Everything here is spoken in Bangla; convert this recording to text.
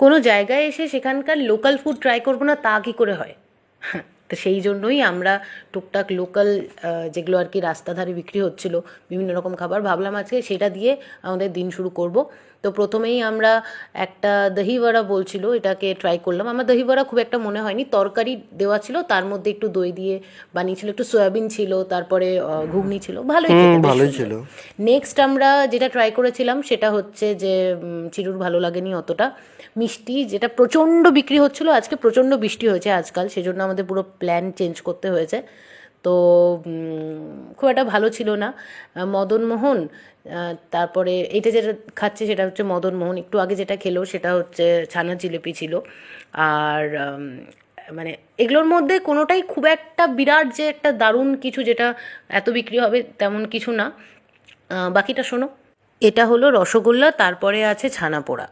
কোনো জায়গায় এসে সেখানকার লোকাল ফুড ট্রাই করবো না তা কী করে হয়? তো সেই জন্যই আমরা টুকটাক লোকাল যেগুলো আর কি রাস্তা ধারে বিক্রি হচ্ছিলো বিভিন্ন রকম খাবার, ভাবলাম আজকে সেটা দিয়ে আমাদের দিন শুরু করব। তো প্রথমেই আমরা একটা দহি বড়া বলছিল, এটাকে ট্রাই করলাম। আমার দহি বড়া খুব একটা মনে হয়নি, তরকারি দেওয়া ছিল, তার মধ্যে একটু দই দিয়ে বানিয়েছিল, একটু সয়াবিন ছিল, তারপরে ঘুগনি ছিল, ভালোই খেতে, বেশ ভালোই সুন্দর। ছিল। নেক্সট আমরা যেটা ট্রাই করেছিলাম সেটা হচ্ছে যে চিরুর ভালো লাগেনি অতটা, মিষ্টি, যেটা প্রচণ্ড বিক্রি হচ্ছিলো। আজকে প্রচণ্ড বৃষ্টি হয়েছে আজকাল, সেজন্য আমাদের পুরো প্ল্যান চেঞ্জ করতে হয়েছে। তো খুব একটা ভালো ছিল না। মদনমোহন, তারপরে এটা যেটা খাচ্ছে সেটা হচ্ছে মদনমোহন, একটু আগে যেটা খেলো সেটা হচ্ছে ছানা জিলিপি ছিল। আর মানে এগুলোর মধ্যে কোনোটাই খুব একটা বিরাট যে একটা দারুণ কিছু যেটা এত বিক্রি হবে তেমন কিছু না। বাকিটা শোনো। এটা হলো রসগোল্লা, তারপরে আছে ছানা পোড়া।